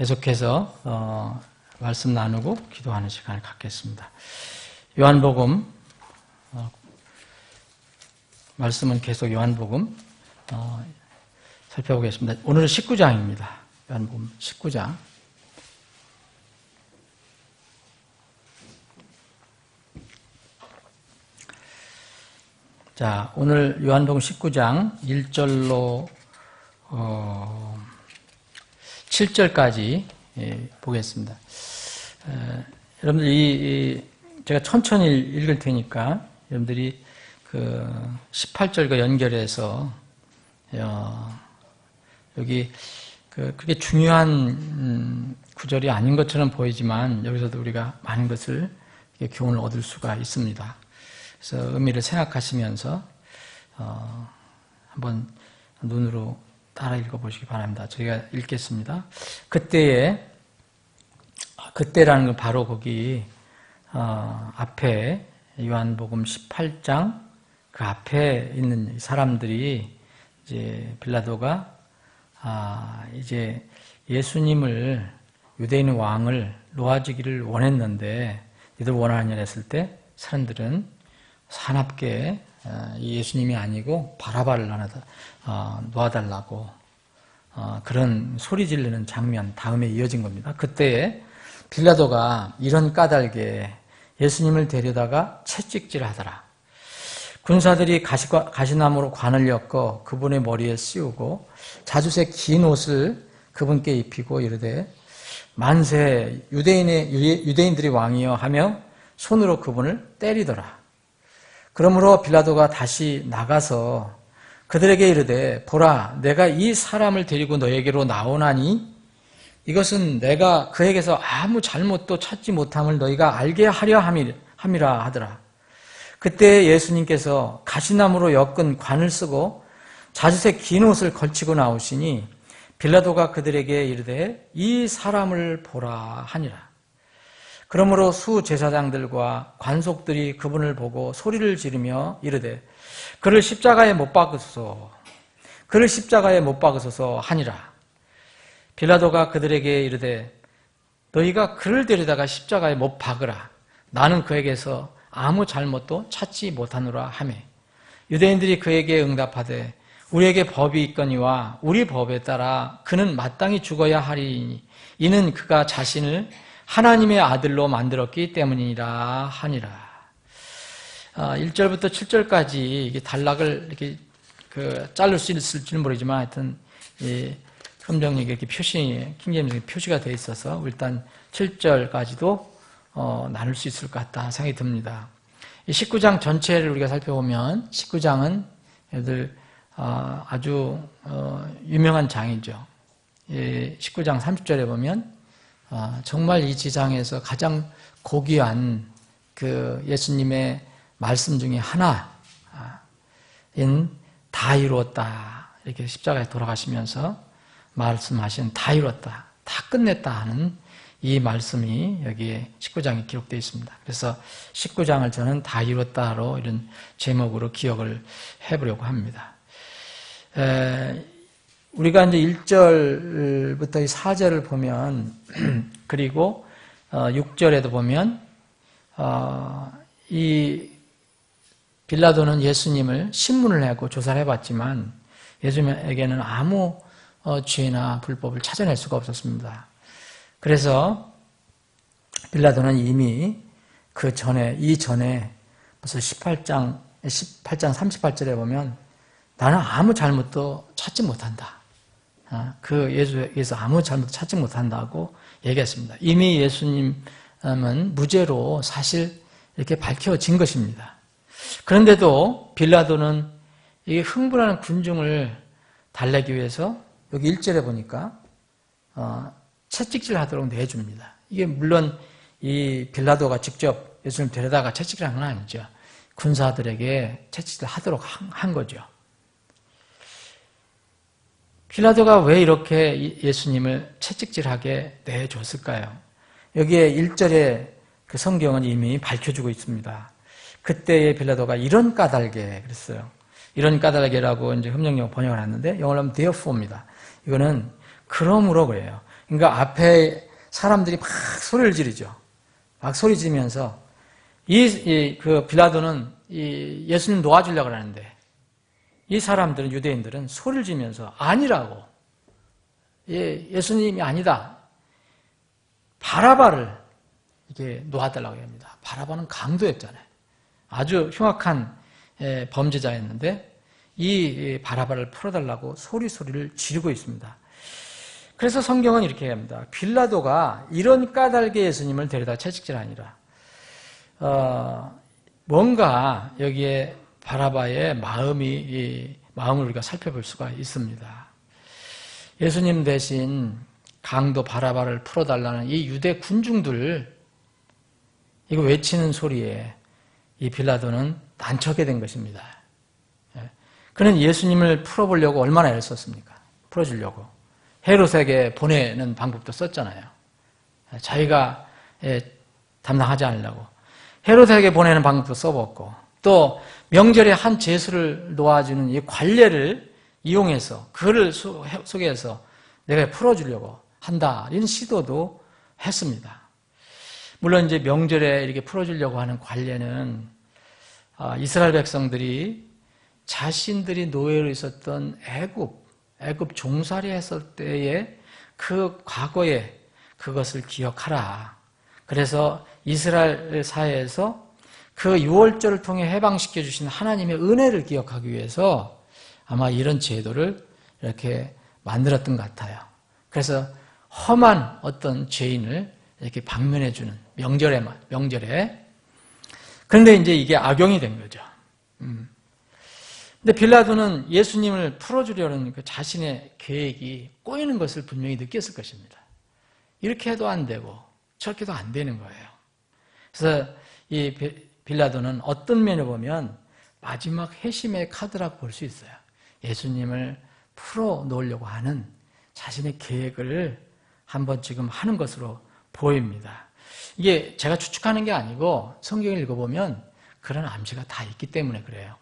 계속해서 말씀 나누고 기도하는 시간을 갖겠습니다. 요한복음 말씀은 계속 요한복음 살펴보겠습니다. 오늘은 19장입니다. 요한복음 19장. 자, 오늘 요한복음 19장 1절로 7절까지 보겠습니다. 여러분들 제가 천천히 읽을 테니까 여러분들이 그 18절과 연결해서 여기 그렇게 중요한 구절이 아닌 것처럼 보이지만 여기서도 우리가 많은 것을 교훈을 얻을 수가 있습니다. 그래서 의미를 생각하시면서 한번 눈으로 따라 읽어보시기 바랍니다. 저희가 읽겠습니다. 그때라는 건 바로 거기 앞에 요한복음 18장 그 앞에 있는 사람들이 이제 빌라도가 이제 예수님을 유대인 왕을 놓아주기를 원했는데 너희들 원하느냐 했을 때 사람들은 사납게 예수님이 아니고 바라바를 놓아달라고 그런 소리 지르는 장면 다음에 이어진 겁니다. 그때에 빌라도가 이런 까닭에 예수님을 데려다가 채찍질하더라. 군사들이 가시나무로 관을 엮어 그분의 머리에 씌우고 자주색 긴 옷을 그분께 입히고 이르되 만세 유대인들이 왕이여 하며 손으로 그분을 때리더라. 그러므로 빌라도가 다시 나가서 그들에게 이르되 보라 내가 이 사람을 데리고 너에게로 나오나니 이것은 내가 그에게서 아무 잘못도 찾지 못함을 너희가 알게 하려 함이라 하더라. 그때 예수님께서 가시나무로 엮은 관을 쓰고 자주색 긴 옷을 걸치고 나오시니 빌라도가 그들에게 이르되 이 사람을 보라 하니라. 그러므로 수제사장들과 관속들이 그분을 보고 소리를 지르며 이르되 그를 십자가에 못 박으소서 하니라. 빌라도가 그들에게 이르되 너희가 그를 데려다가 십자가에 못 박으라. 나는 그에게서 아무 잘못도 찾지 못하노라 하매 유대인들이 그에게 응답하되 우리에게 법이 있거니와 우리 법에 따라 그는 마땅히 죽어야 하리니 이는 그가 자신을 하나님의 아들로 만들었기 때문이라 하니라. 1절부터 7절까지 이게 단락을 이렇게 자를 수 있을지는 모르지만 하여튼 이 금정역에 이렇게 킹제임스 표시가 되어 있어서 일단 7절까지도 나눌 수 있을 것 같다 생각이 듭니다. 이 19장 전체를 우리가 살펴보면 19장은 얘들 아주 유명한 장이죠. 19장 30절에 보면 정말 이 지장에서 가장 고귀한 그 예수님의 말씀 중에 하나인 다 이루었다 이렇게 십자가에 돌아가시면서 말씀하신 다 이루었다, 다 끝냈다 하는 이 말씀이 여기에 19장에 기록되어 있습니다. 그래서 19장을 저는 다 이뤘다로 이런 제목으로 기억을 해보려고 합니다. 우리가 이제 1절부터 4절을 보면 그리고 6절에도 보면 이 빌라도는 예수님을 신문을 하고 조사를 해봤지만 예수님에게는 아무 죄나 불법을 찾아낼 수가 없었습니다. 그래서 빌라도는 이미 이전에 벌써 18장 38절에 보면 나는 아무 잘못도 찾지 못한다. 그 예수에게서 아무 잘못도 찾지 못한다고 얘기했습니다. 이미 예수님은 무죄로 사실 이렇게 밝혀진 것입니다. 그런데도 빌라도는 이 흥분하는 군중을 달래기 위해서 여기 1절에 보니까 채찍질 하도록 내줍니다. 이게 물론 이 빌라도가 직접 예수님 데려다가 채찍질한 건 아니죠. 군사들에게 채찍질 하도록 한 거죠. 빌라도가 왜 이렇게 예수님을 채찍질하게 내줬을까요? 여기에 1절에 그 성경은 이미 밝혀주고 있습니다. 그때의 빌라도가 이런 까닭에 그랬어요. 이런 까닭이라고 이제 흠령용 번역을 했는데 영어로 하면 therefore입니다. 이거는 그러므로 그래요. 그러니까 앞에 사람들이 막 소리를 지르죠. 막 소리 지르면서 그 빌라도는 예수님 놓아주려고 하는데 이 사람들은, 유대인들은 소리를 지르면서 아니라고, 예수님이 아니다, 바라바를 이렇게 놓아달라고 합니다. 바라바는 강도였잖아요. 아주 흉악한 범죄자였는데 이 바라바를 풀어달라고 소리를 지르고 있습니다. 그래서 성경은 이렇게 합니다. 빌라도가 이런 까닭에 예수님을 데려다 채찍질하니라. 뭔가 여기에 바라바의 마음을 우리가 살펴볼 수가 있습니다. 예수님 대신 강도 바라바를 풀어달라는 이 유대 군중들, 이거 외치는 소리에 이 빌라도는 난처하게 된 것입니다. 그는 예수님을 풀어보려고 얼마나 애를 썼습니까? 풀어주려고. 헤롯에게 보내는 방법도 썼잖아요. 자기가 담당하지 않으려고. 헤롯에게 보내는 방법도 써봤고, 또 명절에 한 죄수를 놓아주는 이 관례를 이용해서 그를 속여서 내가 풀어주려고 한다, 이런 시도도 했습니다. 물론 이제 명절에 이렇게 풀어주려고 하는 관례는 이스라엘 백성들이 자신들이 노예로 있었던 애굽 종살이 했을 때의 그 과거에 그것을 기억하라. 그래서 이스라엘 사회에서 그 유월절을 통해 해방시켜 주신 하나님의 은혜를 기억하기 위해서 아마 이런 제도를 이렇게 만들었던 것 같아요. 그래서 험한 어떤 죄인을 이렇게 방면해 주는 명절에. 그런데 이제 이게 악용이 된 거죠. 근데 빌라도는 예수님을 풀어주려는 그 자신의 계획이 꼬이는 것을 분명히 느꼈을 것입니다. 이렇게 해도 안 되고 저렇게 해도 안 되는 거예요. 그래서 이 빌라도는 어떤 면에 보면 마지막 회심의 카드라고 볼 수 있어요. 예수님을 풀어놓으려고 하는 자신의 계획을 한번 지금 하는 것으로 보입니다. 이게 제가 추측하는 게 아니고 성경을 읽어보면 그런 암시가 다 있기 때문에 그래요.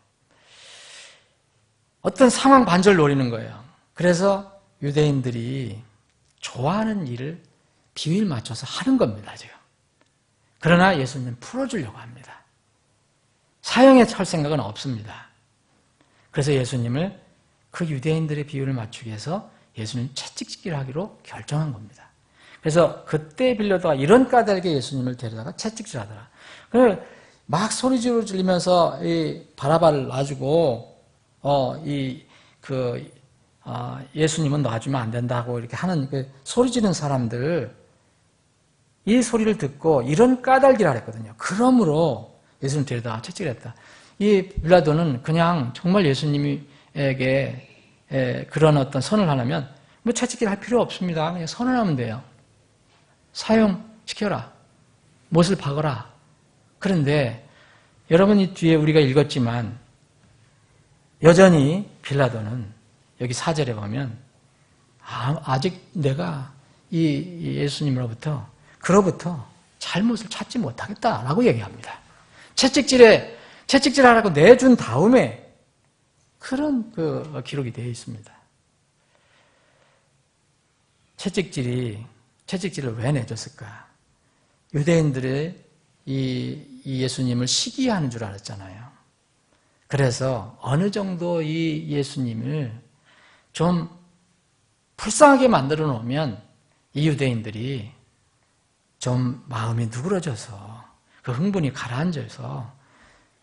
어떤 상황 반전을 노리는 거예요. 그래서 유대인들이 좋아하는 일을 비밀 맞춰서 하는 겁니다, 지금. 그러나 예수님은 풀어주려고 합니다. 사형에 처할 생각은 없습니다. 그래서 예수님을 그 유대인들의 비율을 맞추기 위해서 예수님 채찍질을 하기로 결정한 겁니다. 그래서 그때 빌라도가 이런 까닭에 예수님을 데려다가 채찍질하더라. 그래서 막 소리 지르면서 이 바라바를 놔주고 예수님은 놔주면 안 된다고 이렇게 하는 그 소리 지르는 사람들, 이 소리를 듣고 이런 까닭이라 그랬거든요. 그러므로 예수님 데려다가 채찍질했다. 이 빌라도는 그냥 정말 예수님에게 그런 어떤 선을 하려면 뭐 채찍질 할 필요 없습니다. 그냥 선언하면 돼요. 사형시켜라. 못을 박아라. 그런데 여러분이 뒤에 우리가 읽었지만 여전히 빌라도는 여기 4절에 보면 아직 내가 이 예수님으로부터 잘못을 찾지 못하겠다라고 얘기합니다. 채찍질하라고 내준 다음에 그런 그 기록이 되어 있습니다. 채찍질을 왜 내줬을까? 유대인들의 이 예수님을 시기하는 줄 알았잖아요. 그래서 어느 정도 이 예수님을 좀 불쌍하게 만들어 놓으면 이 유대인들이 좀 마음이 누그러져서 그 흥분이 가라앉아서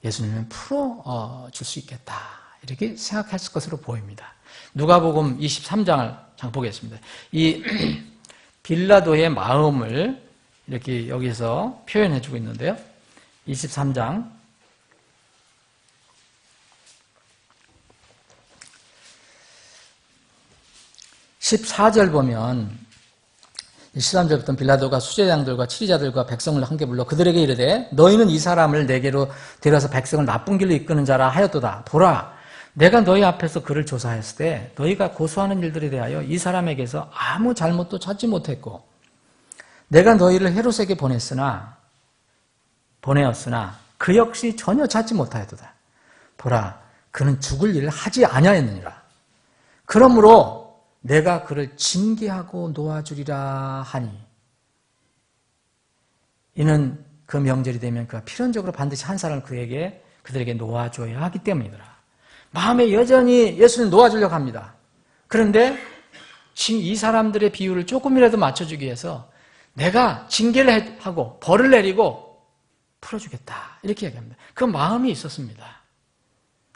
예수님을 풀어줄 수 있겠다, 이렇게 생각했을 것으로 보입니다. 누가복음 23장을 잠깐 보겠습니다. 이 빌라도의 마음을 이렇게 여기서 표현해 주고 있는데요. 23장 14절 보면 13절부터 빌라도가 수제장들과 치리자들과 백성을 함께 불러 그들에게 이르되 너희는 이 사람을 내게로 데려와서 백성을 나쁜 길로 이끄는 자라 하였도다. 보라, 내가 너희 앞에서 그를 조사했을 때 너희가 고소하는 일들에 대하여 이 사람에게서 아무 잘못도 찾지 못했고 내가 너희를 헤롯에게 보내었으나 그 역시 전혀 찾지 못하였도다. 보라, 그는 죽을 일을 하지 아니하였느니라. 그러므로 내가 그를 징계하고 놓아주리라 하니 이는 그 명절이 되면 그가 필연적으로 반드시 한 사람을 그들에게 놓아줘야 하기 때문이더라. 마음에 여전히 예수님 놓아주려고 합니다. 그런데 이 사람들의 비유를 조금이라도 맞춰주기 위해서 내가 징계를 하고 벌을 내리고 풀어주겠다 이렇게 얘기합니다. 그 마음이 있었습니다.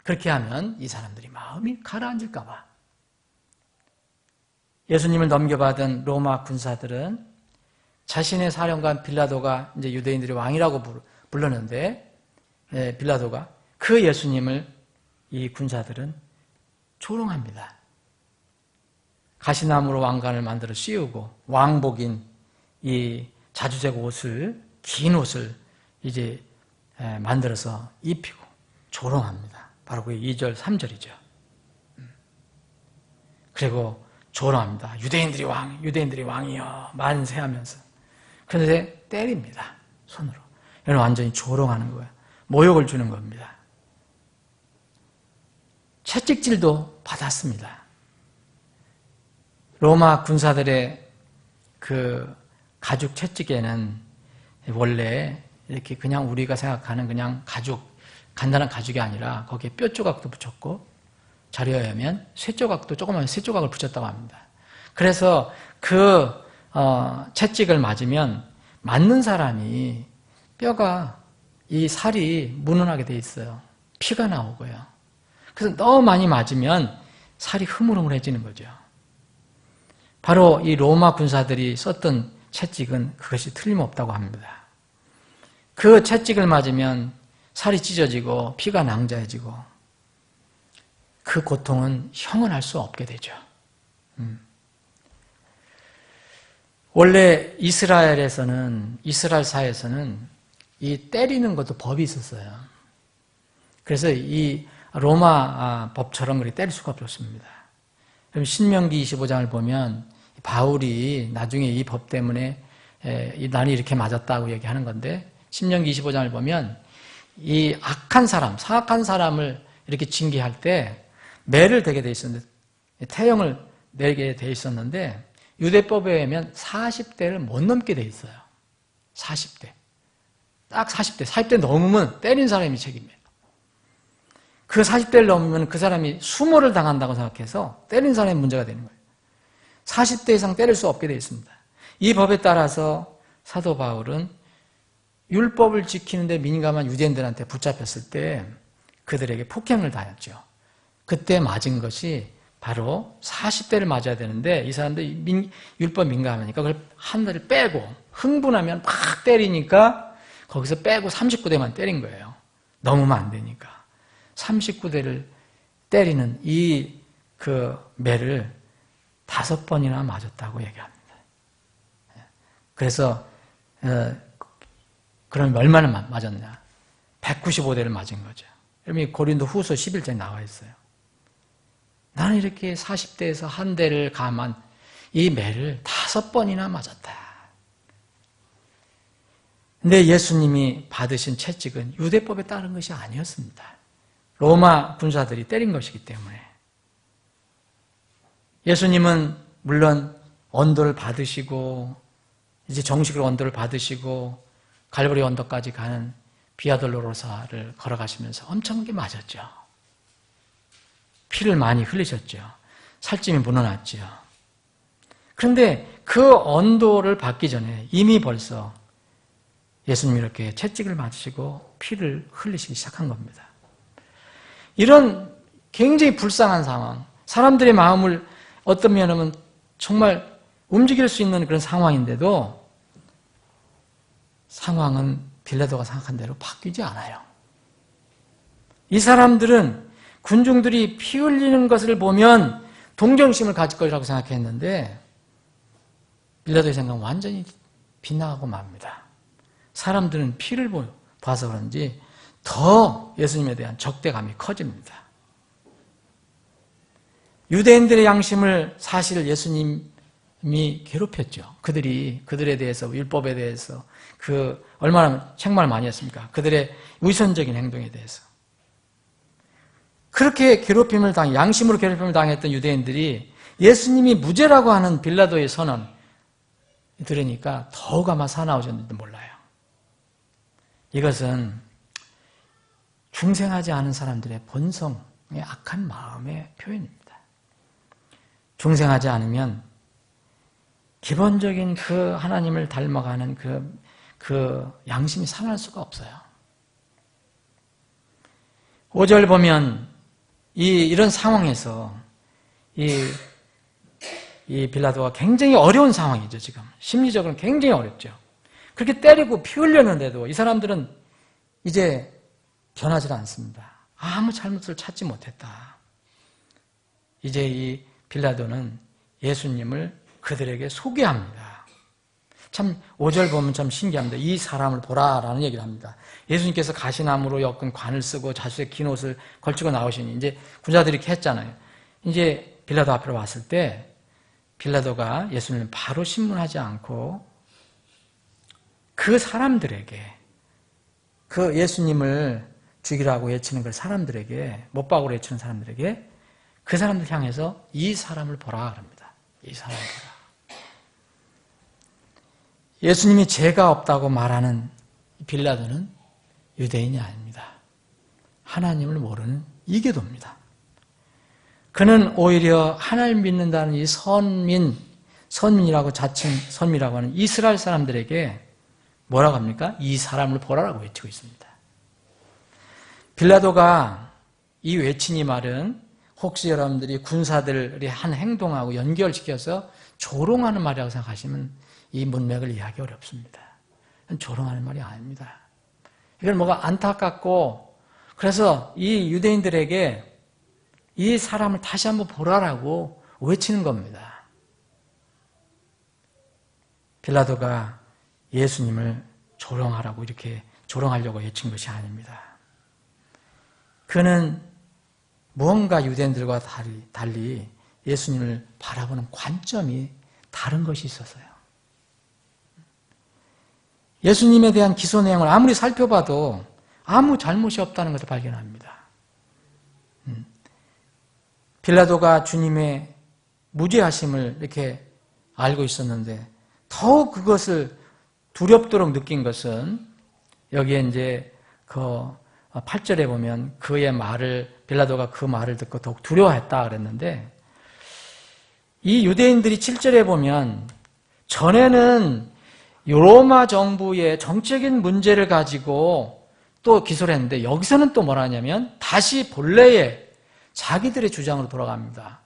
그렇게 하면 이 사람들이 마음이 가라앉을까 봐. 예수님을 넘겨받은 로마 군사들은 자신의 사령관 빌라도가 이제 유대인들의 왕이라고 불렀는데 빌라도가 그 예수님을 이 군사들은 조롱합니다. 가시나무로 왕관을 만들어 씌우고 왕복인 이 자주색 옷을 긴 옷을 이제 만들어서 입히고 조롱합니다. 바로 그 2절 3절이죠. 그리고 조롱합니다. 유대인들이 왕이여 만세하면서. 그런데 때립니다. 손으로. 이건 완전히 조롱하는 거예요. 모욕을 주는 겁니다. 채찍질도 받았습니다. 로마 군사들의 그 가죽 채찍에는 원래 이렇게 그냥 우리가 생각하는 그냥 간단한 가죽이 아니라 거기에 뼈 조각도 붙였고 자료에 의하면 조그마한 쇠 조각을 붙였다고 합니다. 그래서 그 채찍을 맞으면 맞는 사람이 뼈가 이 살이 무너나게 돼 있어요. 피가 나오고요. 그래서 너무 많이 맞으면 살이 흐물흐물해지는 거죠. 바로 이 로마 군사들이 썼던 채찍은 그것이 틀림없다고 합니다. 그 채찍을 맞으면 살이 찢어지고 피가 낭자해지고 그 고통은 형언할 수 없게 되죠. 원래 이스라엘 사회에서는 이 때리는 것도 법이 있었어요. 그래서 이 로마 법처럼 그렇게 때릴 수가 없었습니다. 그럼 신명기 25장을 보면 바울이 나중에 이 법 때문에 나는 이렇게 맞았다고 얘기하는 건데 신명기 25장을 보면 이 사악한 사람을 이렇게 징계할 때 매를 대게 돼 있었는데 태형을 내게 돼 있었는데 유대법에 의하면 40대를 못 넘게 돼 있어요. 40대. 딱 40대 넘으면 때린 사람이 책임이에요. 그 40대를 넘으면 그 사람이 수모를 당한다고 생각해서 때린 사람이 문제가 되는 거예요. 40대 이상 때릴 수 없게 되어 있습니다. 이 법에 따라서 사도 바울은 율법을 지키는데 민감한 유대인들한테 붙잡혔을 때 그들에게 폭행을 당했죠. 그때 맞은 것이 바로 40대를 맞아야 되는데 이 사람들이 율법 민감하니까 그걸 한 대를 빼고 흥분하면 팍 때리니까 거기서 빼고 39대만 때린 거예요. 넘으면 안 되니까. 39대를 때리는 그 매를 5번이나 맞았다고 얘기합니다. 그래서 그럼 얼마나 맞았냐? 195대를 맞은 거죠. 여러분 고린도 후서 11장에 나와 있어요. 나는 이렇게 40대에서 한 대를 감한 이 매를 5번이나 맞았다. 근데 예수님이 받으신 채찍은 유대법에 따른 것이 아니었습니다. 로마 군사들이 때린 것이기 때문에. 예수님은 물론 언도를 받으시고 이제 정식으로 언도를 받으시고 갈보리 언덕까지 가는 비아돌로로사를 걸어가시면서 엄청나게 맞았죠. 피를 많이 흘리셨죠. 살찜이 묻어났죠. 그런데 그 언도를 받기 전에 이미 벌써 예수님이 이렇게 채찍을 맞으시고 피를 흘리시기 시작한 겁니다. 이런 굉장히 불쌍한 상황, 사람들의 마음을 어떤 면은 정말 움직일 수 있는 그런 상황인데도 상황은 빌라도가 생각한 대로 바뀌지 않아요. 이 사람들은 군중들이 피 흘리는 것을 보면 동정심을 가질 것이라고 생각했는데 빌라도의 생각은 완전히 빗나가고 맙니다. 사람들은 피를 봐서 그런지 더 예수님에 대한 적대감이 커집니다. 유대인들의 양심을 사실 예수님이 괴롭혔죠. 그들에 대해서, 율법에 대해서 얼마나 책망을 많이 했습니까? 그들의 위선적인 행동에 대해서. 그렇게 양심으로 괴롭힘을 당했던 유대인들이 예수님이 무죄라고 하는 빌라도의 선언 들으니까 더욱 아마 사나워졌는지도 몰라요. 이것은 중생하지 않은 사람들의 본성의 악한 마음의 표현입니다. 중생하지 않으면 기본적인 그 하나님을 닮아가는 그 양심이 살아날 수가 없어요. 5절 보면 이런 상황에서 이 빌라도가 굉장히 어려운 상황이죠, 지금. 심리적으로 굉장히 어렵죠. 그렇게 때리고 피 흘렸는데도 이 사람들은 이제 변하지 않습니다. 아무 잘못을 찾지 못했다. 이제 이 빌라도는 예수님을 그들에게 소개합니다. 참 5절 보면 참 신기합니다. 이 사람을 보라라는 얘기를 합니다. 예수님께서 가시나무로 엮은 관을 쓰고 자수의 긴 옷을 걸치고 나오시니 이제 군사들이 이렇게 했잖아요. 이제 빌라도 앞으로 왔을 때 빌라도가 예수님을 바로 신문하지 않고 그 사람들에게 그 예수님을 죽이라고 외치는 그 사람들에게 못 박으로 외치는 사람들에게 그 사람들 향해서 이 사람을 보라 그럽니다. 이 사람을 보라. 예수님이 죄가 없다고 말하는 빌라도는 유대인이 아닙니다. 하나님을 모르는 이교도입니다. 그는 오히려 하나님 믿는다는 이 선민이라고 자칭 선민이라고 하는 이스라엘 사람들에게 뭐라고 합니까? 이 사람을 보라라고 외치고 있습니다. 빌라도가 이 외친 이 말은 혹시 여러분들이 군사들이 한 행동하고 연결시켜서 조롱하는 말이라고 생각하시면 이 문맥을 이해하기 어렵습니다. 조롱하는 말이 아닙니다. 이건 뭐가 안타깝고 그래서 이 유대인들에게 이 사람을 다시 한번 보라라고 외치는 겁니다. 빌라도가 예수님을 조롱하라고 이렇게 조롱하려고 외친 것이 아닙니다. 그는 무언가 유대인들과 달리 예수님을 바라보는 관점이 다른 것이 있어서요. 예수님에 대한 기소 내용을 아무리 살펴봐도 아무 잘못이 없다는 것을 발견합니다. 빌라도가 주님의 무죄하심을 이렇게 알고 있었는데 더욱 그것을 두렵도록 느낀 것은 여기에 이제 그 8절에 보면 그의 말을 빌라도가 그 말을 듣고 더욱 두려워했다 그랬는데 이 유대인들이 7절에 보면 전에는 로마 정부의 정치적인 문제를 가지고 또 기소를 했는데 여기서는 또 뭐라 하냐면 다시 본래의 자기들의 주장으로 돌아갑니다.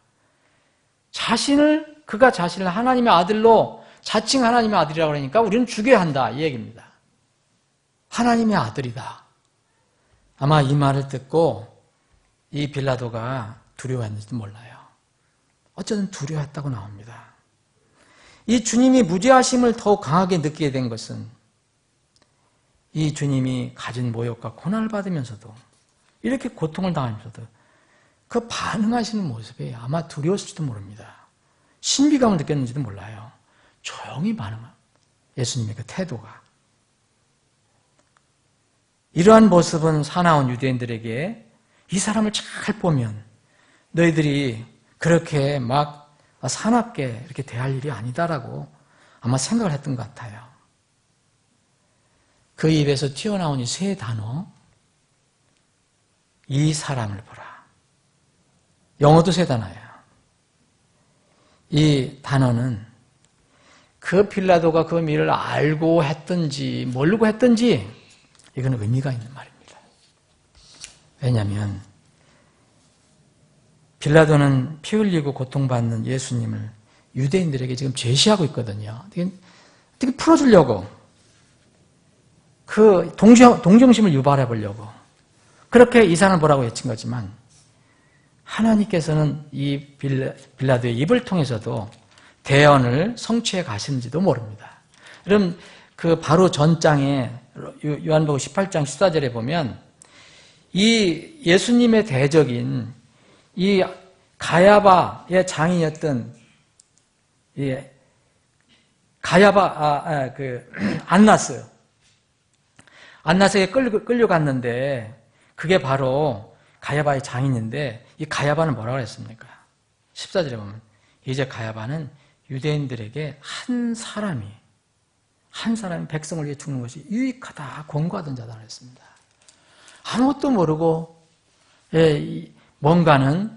그가 자신을 하나님의 아들로 자칭 하나님의 아들이라고 그러니까 우리는 죽여야 한다 이 얘기입니다. 하나님의 아들이다. 아마 이 말을 듣고 이 빌라도가 두려워했는지도 몰라요. 어쨌든 두려워했다고 나옵니다. 이 주님이 무죄하심을 더욱 강하게 느끼게 된 것은 이 주님이 가진 모욕과 고난을 받으면서도 이렇게 고통을 당하면서도 그 반응하시는 모습이 아마 두려웠을지도 모릅니다. 신비감을 느꼈는지도 몰라요. 조용히 반응한 예수님의 그 태도가. 이러한 모습은 사나운 유대인들에게 이 사람을 잘 보면 너희들이 그렇게 막 사납게 이렇게 대할 일이 아니다라고 아마 생각을 했던 것 같아요. 그 입에서 튀어나온 이 세 단어, 이 사람을 보라. 영어도 세 단어예요. 이 단어는 그 빌라도가 그 미를 알고 했든지 모르고 했든지 이건 의미가 있는 말입니다. 왜냐하면 빌라도는 피 흘리고 고통받는 예수님을 유대인들에게 지금 제시하고 있거든요. 어떻게 풀어주려고 그 동정심을 유발해 보려고 그렇게 이 사람을 보라고 외친 거지만 하나님께서는 이 빌라도의 입을 통해서도 대언을 성취해 가시는지도 모릅니다. 그럼 그 바로 전장에 요한복음 18장 14절에 보면 이 예수님의 대적인 이 가야바의 장인이었던 안나스에게 끌려갔는데 그게 바로 가야바의 장인인데 이 가야바는 뭐라고 했습니까? 14절에 보면 이제 가야바는 유대인들에게 한 사람이 백성을 위해 죽는 것이 유익하다 권고하던 자다 그랬습니다. 아무것도 모르고 뭔가는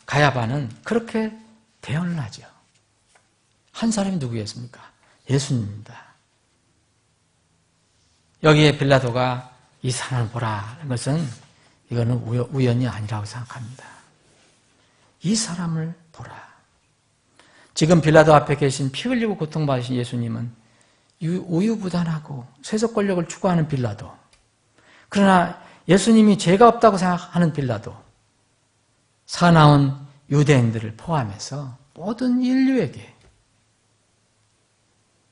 가야바는 그렇게 대언을 하죠. 한 사람이 누구였습니까? 예수님입니다. 여기에 빌라도가 이 사람을 보라는 것은 이거는 우연이 아니라고 생각합니다. 이 사람을 보라. 지금 빌라도 앞에 계신 피 흘리고 고통받으신 예수님은 우유부단하고 세속 권력을 추구하는 빌라도, 그러나 예수님이 죄가 없다고 생각하는 빌라도, 사나운 유대인들을 포함해서 모든 인류에게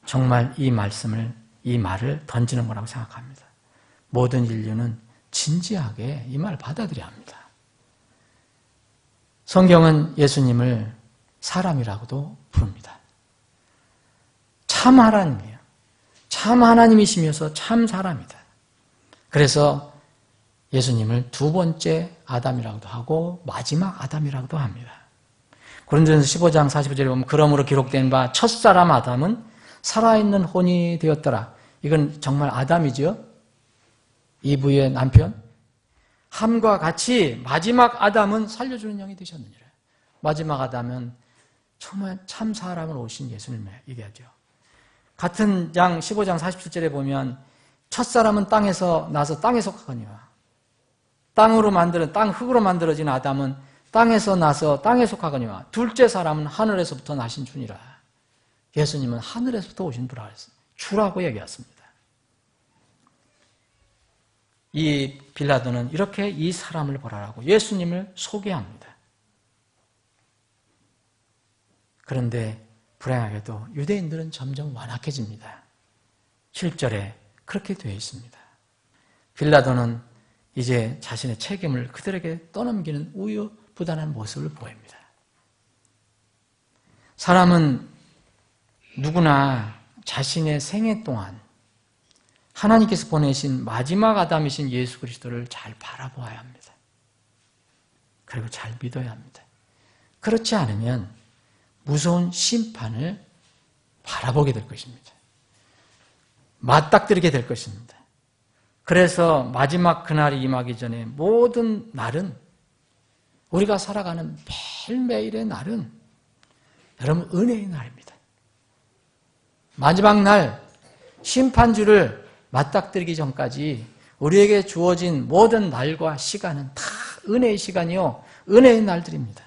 정말 이 말을 던지는 거라고 생각합니다. 모든 인류는 진지하게 이 말을 받아들여야 합니다. 성경은 예수님을 사람이라고도 부릅니다. 참 하나님이에요. 참 하나님이시면서 참 사람이다. 그래서 예수님을 두 번째 아담이라고도 하고 마지막 아담이라고도 합니다. 고린도전서 15장 45절에 보면 그러므로 기록된 바 첫사람 아담은 살아있는 혼이 되었더라. 이건 정말 아담이죠. 이브의 남편. 함과 같이 마지막 아담은 살려주는 영이 되셨느니라. 마지막 아담은 정말 참 사람을 오신 예수님을 얘기하죠. 같은 장 15장 47절에 보면 첫사람은 땅에서 나서 땅에 속하거니와 땅 흙으로 만들어진 아담은 땅에서 나서 땅에 속하거니와 둘째 사람은 하늘에서부터 나신 주니라. 예수님은 하늘에서부터 오신 주라 그랬어요. 주라고 얘기했습니다. 이 빌라도는 이렇게 이 사람을 보라라고 예수님을 소개합니다. 그런데 불행하게도 유대인들은 점점 완악해집니다. 7절에 그렇게 되어 있습니다. 빌라도는 이제 자신의 책임을 그들에게 떠넘기는 우유부단한 모습을 보입니다. 사람은 누구나 자신의 생애 동안 하나님께서 보내신 마지막 아담이신 예수 그리스도를 잘 바라보아야 합니다. 그리고 잘 믿어야 합니다. 그렇지 않으면 무서운 심판을 바라보게 될 것입니다. 맞닥뜨리게 될 것입니다. 그래서 마지막 그날이 임하기 전에 모든 날은, 우리가 살아가는 매일매일의 날은 여러분 은혜의 날입니다. 마지막 날 심판주를 맞닥뜨리기 전까지 우리에게 주어진 모든 날과 시간은 다 은혜의 시간이요 은혜의 날들입니다.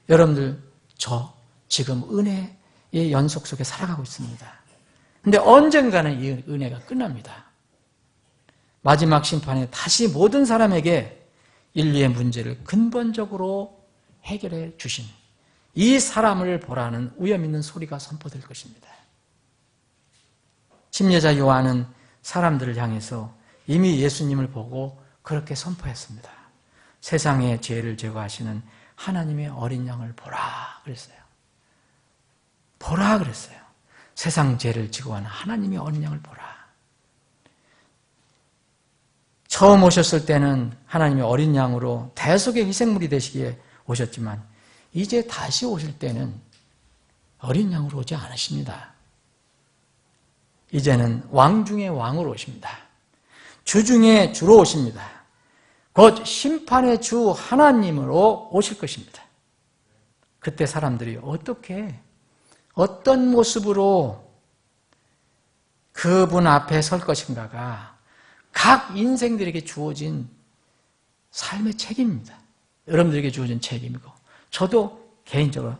여러분들, 저 지금 은혜의 연속 속에 살아가고 있습니다. 근데 언젠가는 이 은혜가 끝납니다. 마지막 심판에 다시 모든 사람에게 인류의 문제를 근본적으로 해결해 주신 이 사람을 보라는 위험 있는 소리가 선포될 것입니다. 침례자 요한은 사람들을 향해서 이미 예수님을 보고 그렇게 선포했습니다. 세상의 죄를 제거하시는 하나님의 어린 양을 보라 그랬어요. 보라 그랬어요. 세상 죄를 지고 가는 하나님의 어린 양을 보라. 처음 오셨을 때는 하나님의 어린 양으로 대속의 희생물이 되시기에 오셨지만 이제 다시 오실 때는 어린 양으로 오지 않으십니다. 이제는 왕 중의 왕으로 오십니다. 주 중에 주로 오십니다. 곧 심판의 주 하나님으로 오실 것입니다. 그때 사람들이 어떤 모습으로 그분 앞에 설 것인가가 각 인생들에게 주어진 삶의 책임입니다. 여러분들에게 주어진 책임이고 저도 개인적으로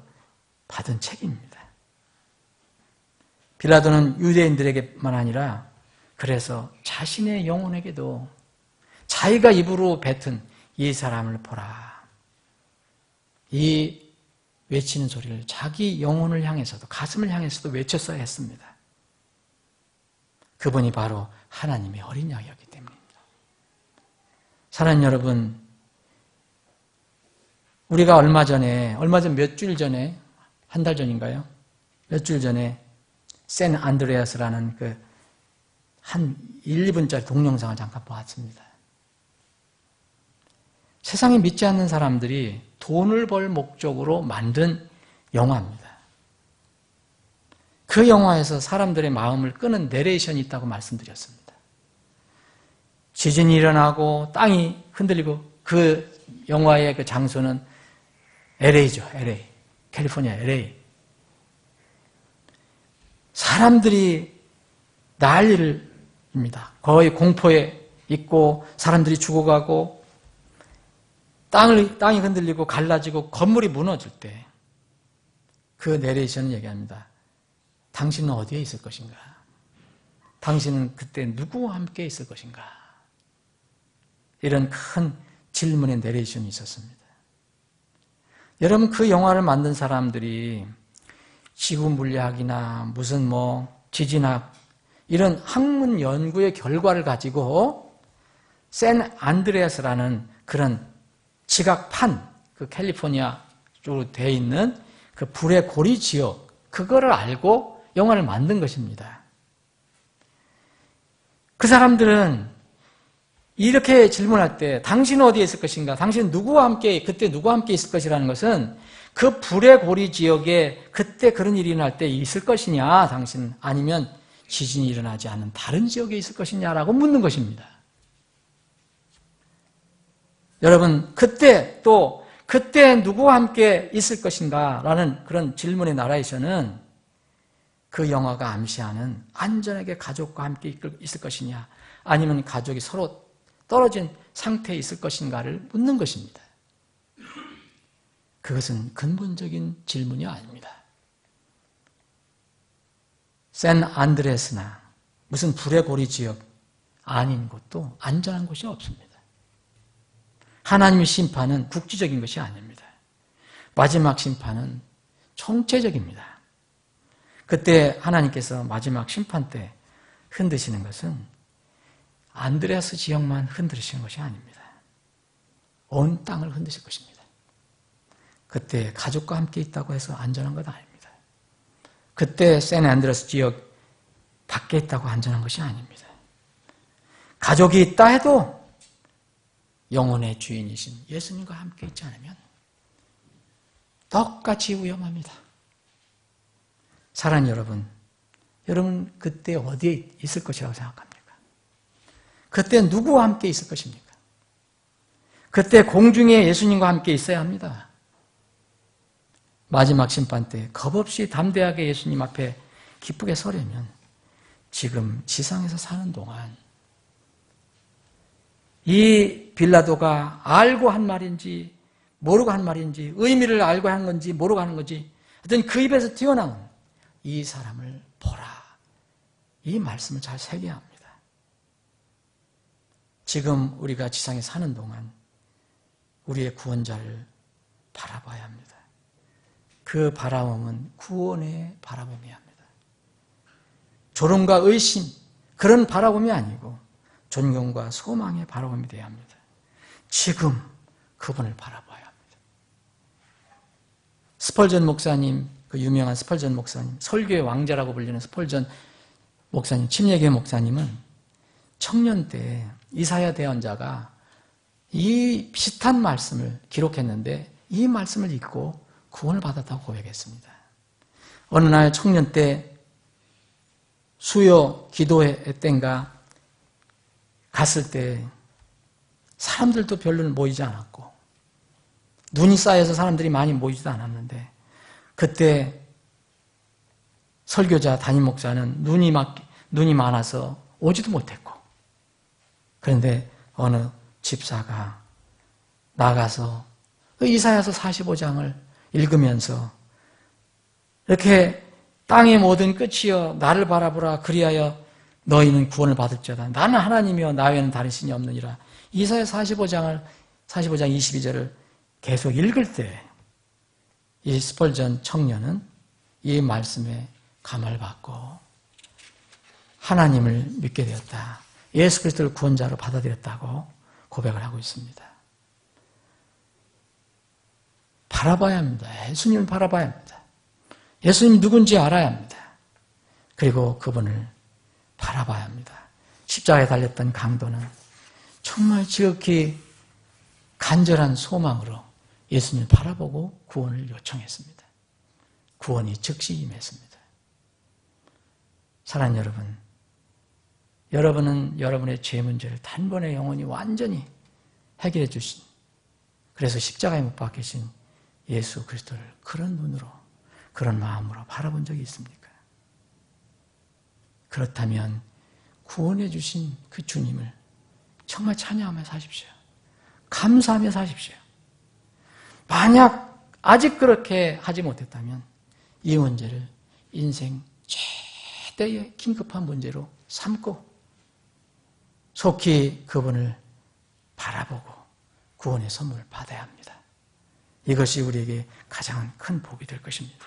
받은 책임입니다. 빌라도는 유대인들에게만 아니라 그래서 자신의 영혼에게도 자기가 입으로 뱉은 이 사람을 보라, 이 외치는 소리를 자기 영혼을 향해서도 가슴을 향해서도 외쳤어야 했습니다. 그분이 바로 하나님의 어린 양이었기 때문입니다. 사랑하는 여러분, 우리가 얼마 전 몇 주일 전에, 한 달 전인가요? 몇 주일 전에 샌 안드레아스라는 한 1, 2분짜리 동영상을 잠깐 보았습니다. 세상에 믿지 않는 사람들이 돈을 벌 목적으로 만든 영화입니다. 그 영화에서 사람들의 마음을 끄는 내레이션이 있다고 말씀드렸습니다. 지진이 일어나고 땅이 흔들리고 그 영화의 그 장소는 LA죠. LA. 캘리포니아 LA. 사람들이 난리입니다. 거의 공포에 있고 사람들이 죽어가고 땅이 흔들리고 갈라지고 건물이 무너질 때 그 내레이션은 얘기합니다. 당신은 어디에 있을 것인가? 당신은 그때 누구와 함께 있을 것인가? 이런 큰 질문의 내레이션이 있었습니다. 여러분, 그 영화를 만든 사람들이 지구 물리학이나 무슨 지진학 이런 학문 연구의 결과를 가지고 샌 안드레아스라는 그런 지각판, 그 캘리포니아 쪽으로 되어 있는 그 불의 고리 지역, 그거를 알고 영화를 만든 것입니다. 그 사람들은 이렇게 질문할 때 당신은 어디에 있을 것인가? 당신은 누구와 함께, 그때 누구와 함께 있을 것이라는 것은 그 불의 고리 지역에 그때 그런 일이 일어날 때 있을 것이냐, 당신, 아니면 지진이 일어나지 않는 다른 지역에 있을 것이냐라고 묻는 것입니다. 여러분, 그때 누구와 함께 있을 것인가? 라는 그런 질문의 나라에서는 그 영화가 암시하는 안전하게 가족과 함께 있을 것이냐, 아니면 가족이 서로 떨어진 상태에 있을 것인가를 묻는 것입니다. 그것은 근본적인 질문이 아닙니다. 샌 안드레스나 무슨 불의 고리 지역 아닌 곳도 안전한 곳이 없습니다. 하나님의 심판은 국지적인 것이 아닙니다. 마지막 심판은 총체적입니다. 그때 하나님께서 마지막 심판 때 흔드시는 것은 안드레아스 지역만 흔들으시는 것이 아닙니다. 온 땅을 흔드실 것입니다. 그때 가족과 함께 있다고 해서 안전한 것 아닙니다. 그때 샌 안드레아스 지역 밖에 있다고 안전한 것이 아닙니다. 가족이 있다 해도 영혼의 주인이신 예수님과 함께 있지 않으면 똑같이 위험합니다. 사랑하는 여러분 그때 어디에 있을 것이라고 생각합니까? 그때 누구와 함께 있을 것입니까? 그때 공중에 예수님과 함께 있어야 합니다. 마지막 심판 때 겁없이 담대하게 예수님 앞에 기쁘게 서려면 지금 지상에서 사는 동안 이 빌라도가 알고 한 말인지 모르고 한 말인지 의미를 알고 한 건지 모르고 하는 건지 하여튼 그 입에서 튀어나온 이 사람을 보라. 이 말씀을 잘 새겨야 합니다. 지금 우리가 지상에 사는 동안 우리의 구원자를 바라봐야 합니다. 그 바라봄은 구원의 바라봄이야 합니다. 조롱과 의심 그런 바라봄이 아니고 존경과 소망의 바라봄이 되어야 합니다. 지금 그분을 바라봐야 합니다. 스펄전 목사님, 그 유명한 스펄전 목사님, 설교의 왕자라고 불리는 스펄전 목사님, 침례교회 목사님은 청년 때 이사야 대언자가 이 비슷한 말씀을 기록했는데 이 말씀을 읽고 구원을 받았다고 고백했습니다. 어느 날 청년 때 수요 기도회 때인가 갔을 때 사람들도 별로 모이지 않았고 눈이 쌓여서 사람들이 많이 모이지도 않았는데 그때 설교자 담임 목사는 눈이 많아서 오지도 못했고 그런데 어느 집사가 나가서 이사야서 45장을 읽으면서 이렇게 땅의 모든 끝이여 나를 바라보라 그리하여 너희는 구원을 받을지어다. 나는 하나님이여 나 외에는 다른 신이 없느니라. 이사야 45장 22절을 계속 읽을 때 이 스펄전 청년은 이 말씀에 감화를 받고 하나님을 믿게 되었다. 예수 그리스도를 구원자로 받아들였다고 고백을 하고 있습니다. 바라봐야 합니다. 예수님을 바라봐야 합니다. 예수님이 누군지 알아야 합니다. 그리고 그분을 바라봐야 합니다. 십자가에 달렸던 강도는 정말 지극히 간절한 소망으로 예수님을 바라보고 구원을 요청했습니다. 구원이 즉시 임했습니다. 사랑하는 여러분, 여러분은 여러분의 죄 문제를 단번에 영원히 완전히 해결해 주신, 그래서 십자가에 못 박히신 예수 그리스도를 그런 눈으로, 그런 마음으로 바라본 적이 있습니까? 그렇다면 구원해 주신 그 주님을 정말 찬양하며 사십시오. 감사하며 사십시오. 만약 아직 그렇게 하지 못했다면 이 문제를 인생 최대의 긴급한 문제로 삼고 속히 그분을 바라보고 구원의 선물을 받아야 합니다. 이것이 우리에게 가장 큰 복이 될 것입니다.